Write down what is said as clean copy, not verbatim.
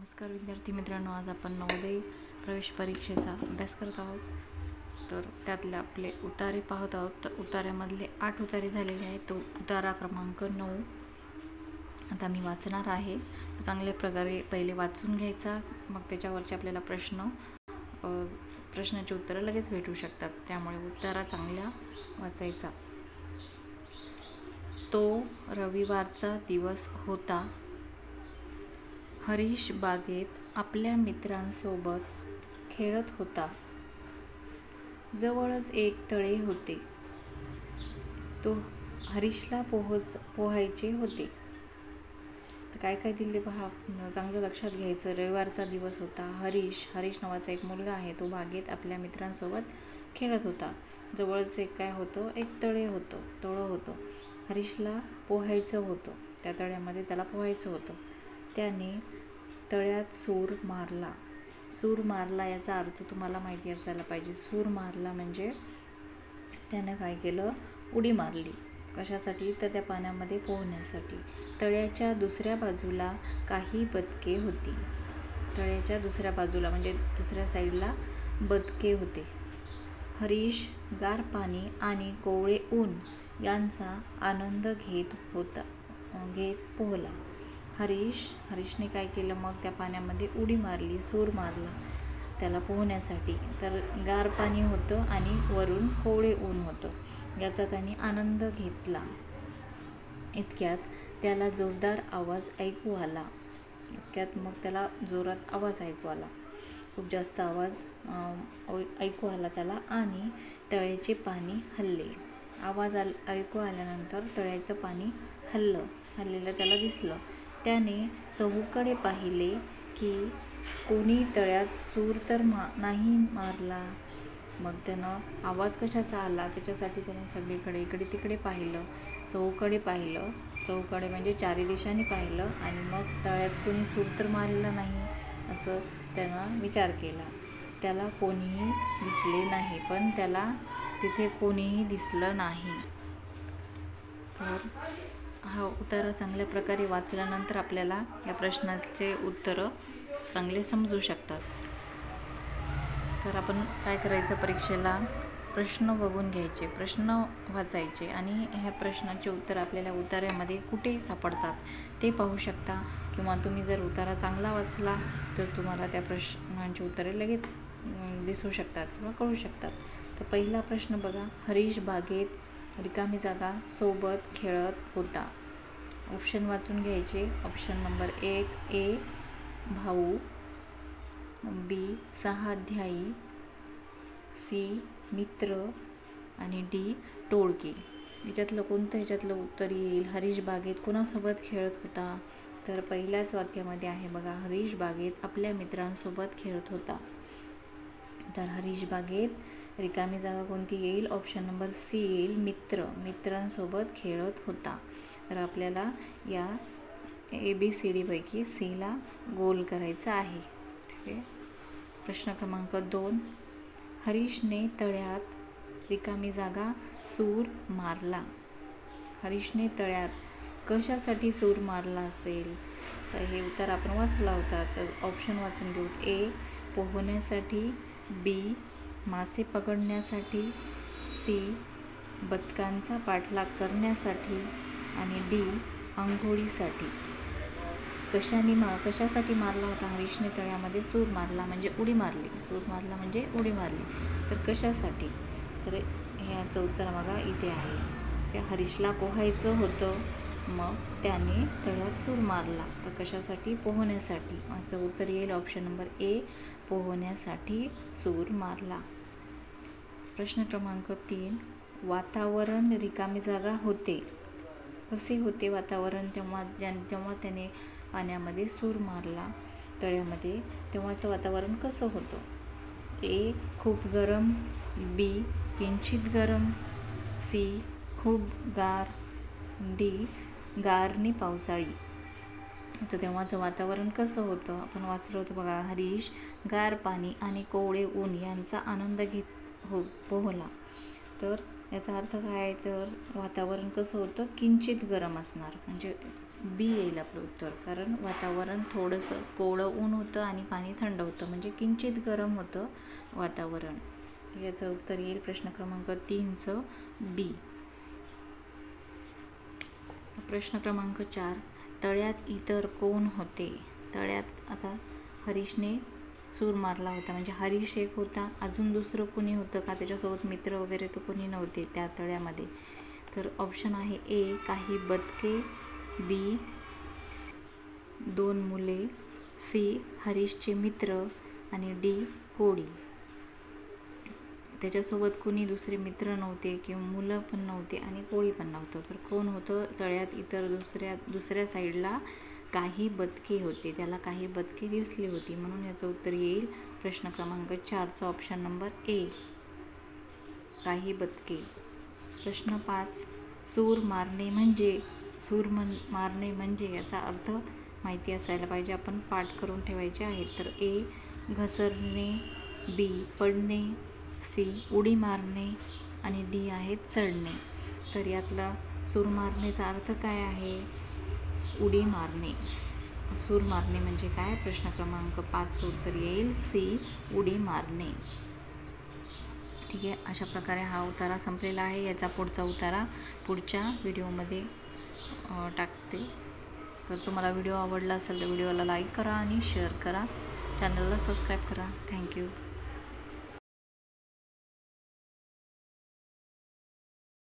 नमस्कार विद्यार्थी मित्रांनो, आज आपण नवोदय प्रवेश परीक्षेचा अभ्यास करत आहोत. तर त्यातले आपले उतारे पाहत आहोत. तर उतार्यामधले 8 उतारे झालेले आहेत. तो उतारा क्रमांक 9 आता मी वाचणार आहे. चांगल्या प्रकारे पहिले वाचून घ्यायचा, मग त्याच्यावरचे आपल्याला प्रश्नाची उत्तरं लगेच भेटू शकतात. त्यामुळे उतारा चांगला वाचायचा. तो रविवारचा दिवस होता. हरीश बागेत आपल्या मित्रांसोबत खेळत होता. जवळच एक तळे होते. तो हरीशला पोहायचे होते. तर काय काय दिले पहा, चांगलं लक्षात घ्यायचं. रविवारचा दिवस होता. हरीश नावाचा एक मुलगा आहे. तो बागेत आपल्या मित्रांसोबत खेळत होता. जवळच एक काय होतं, एक तळं होतं. हरीशला पोहायचं होतं. त्या तळ्यामध्ये त्याला पोहायचं होतं. त्याने तळ्यात सूर मारला याचा अर्थ तुम्हाला माहिती असायला पाहिजे. सूर मारला म्हणजे त्यानं काय केलं, उडी मारली. कशासाठी? तर त्या पाण्यामध्ये पोहण्यासाठी. तळ्याच्या दुसऱ्या बाजूला काही बदके होती. तळ्याच्या दुसऱ्या बाजूला म्हणजे दुसऱ्या साईडला बदके होते. हरीश गार पाणी आणि कोवळे ऊन यांचा आनंद घेत पोहला. हरीशने काय केलं, मग त्या पाण्यामध्ये उडी मारली, सूर मारला त्याला पोहण्यासाठी. तर गार पाणी होतं आणि वरून कोवळे ऊन होतं, याचा त्याने आनंद घेतला. इतक्यात त्याला जोरदार आवाज ऐकू आला. खूप जास्त आवाज ऐकू आला त्याला आणि तळ्याचे पाणी हलले. आवाज ऐकू आल्यानंतर तळ्याचं पाणी हललेलं त्याला दिसलं. त्याने चहूकडे पाहिले की कोणी तळ्यात सूर तर नाही मारला. मग त्यानं आवाज कशाचा आला त्याच्यासाठी त्याने सगळीकडे इकडे तिकडे पाहिलं. चहूकडे म्हणजे चारी दिशांनी पाहिलं आणि मग तळ्यात कोणी सूर तर मारलेलं नाही असं त्यानं विचार केला. त्याला कोणीही दिसले नाही, पण त्याला तिथे कोणीही दिसलं नाही. तर हा उतारा चांगल्या प्रकारे वाचल्यानंतर आपल्याला या प्रश्नाचे उत्तरं चांगले समजू शकतात. तर आपण काय करायचं, परीक्षेला प्रश्न बघून घ्यायचे, प्रश्न वाचायचे आणि ह्या प्रश्नाचे उत्तर आपल्याला उतार्यामध्ये कुठे सापडतात ते पाहू शकता. किंवा तुम्ही जर उतारा चांगला वाचला तर तुम्हाला त्या प्रश्नांची उत्तरे लगेच दिसू शकतात किंवा कळू शकतात. तर पहिला प्रश्न बघा, हरीश बागेत रिकामी जागा सोबत खेळत होता. ऑप्शन वाचून घ्यायचे. ऑप्शन नंबर 1 ए भाऊ, बी सहाध्यायी, सी मित्र आणि डी टोळकी. ह्याच्यातलं उत्तर येईल. हरीश बागेत कोणासोबत खेळत होता? तर पहिल्याच वाक्यामध्ये आहे बघा, हरीश बागेत आपल्या मित्रांसोबत खेळत होता. तर हरीश बागेत रिकामी जागा कोणती येईल? ऑप्शन नंबर सी येईल, मित्रांसोबत खेळत होता. तर आपल्याला या ABCD पैकी सीला गोल करायचं आहे. ठीक आहे. प्रश्न क्रमांक 2, हरीशने तळ्यात रिकामी जागा सूर मारला. हरीशने तळ्यात कशासाठी सूर मारला असेल? तर हे उत्तर आपण वाचला होता. तर ऑप्शन वाचून घेऊ. ए पोहण्यासाठी, बी मासे पकडण्यासाठी, सी बदकांचा पाठलाग करण्यासाठी आणि डी आंघोळीसाठी. कशासाठी मारला होता हरीशने तळ्यामध्ये? सूर मारला म्हणजे उडी मारली. तर कशासाठी? तर ह्याचं उत्तर बघा इथे आहे. हरीशला पोहायचं होतं, मग त्याने तळ्यात सूर मारला. तर कशासाठी? पोहण्यासाठी. याचं उत्तर येईल ऑप्शन नंबर ए, पोहण्यासाठी सूर मारला. प्रश्न क्रमांक 3, वातावरण रिकामी जागा होते. कसे होते वातावरण जेव्हा त्याने पाण्यामध्ये सूर मारला तळ्यामध्ये, तेव्हाचं वातावरण कसं होतं? ए खूप गरम, बी किंचित गरम, सी खूप गार, डी गारने पावसाळी. तर तेव्हाचं वातावरण कसं होतं? आपण वाचलं होतं बघा, हरीश गार पाणी आणि कोवळे ऊन यांचा आनंद घेत पोहला. तर याचा अर्थ काय आहे? तर वातावरण कसं होतं? किंचित गरम असणार, म्हणजे बी येईल आपलं उत्तर, कारण वातावरण थोडंसं कोवळं ऊन होतं आणि पाणी थंड होतं, म्हणजे किंचित गरम होतं वातावरण. याचं उत्तर येईल प्रश्न क्रमांक 3चं बी. प्रश्न क्रमांक 4, तळ्यात इतर कोण होते? तळ्यात आता हरीशने सूर मारला होता, म्हणजे हरीश एक होता, अजून दुसरं कोणी होतं का त्याच्यासोबत मित्र वगैरे तर कोणी नव्हते त्या तळ्यामध्ये. तर ऑप्शन आहे ए काही बदके, बी 2 मुले, सी हरीशचे मित्र आणि डी कोळी. त्याच्यासोबत कोणी दुसरे मित्र नव्हते किंवा मुलं पण नव्हते आणि कोळी पण नव्हतं. तर कोण होतं तळ्यात इतर? दुसऱ्या साईडला काही बदके होते, त्याला काही बदके दिसली होती, म्हणून याचं उत्तर येईल प्रश्न क्रमांक 4चा ऑप्शन नंबर ए काही बदके. प्रश्न 5, सूर मारणे म्हणजे याचा अर्थ माहिती असायला पाहिजे, आपण पाठ करून ठेवायचे आहेत. तर ए घसरणे, बी पडणे, सी उडी मारणे आणि डी आहे चढणे. तर यातला सूर मारण्याचा अर्थ काय आहे? उडी मारणे. सूर मारणे म्हणजे काय? प्रश्न क्रमांक 5चं उत्तर येईल सी उडी मारणे. ठीक आहे, अशा प्रकारे हा उतारा संपलेला आहे. याचा पुढचा उतारा पुढच्या व्हिडिओमध्ये टाकते. तर तुम्हाला व्हिडिओ आवडला असेल तर व्हिडिओला लाईक करा आणि शेअर करा, चॅनलला सबस्क्राईब करा. थँक्यू.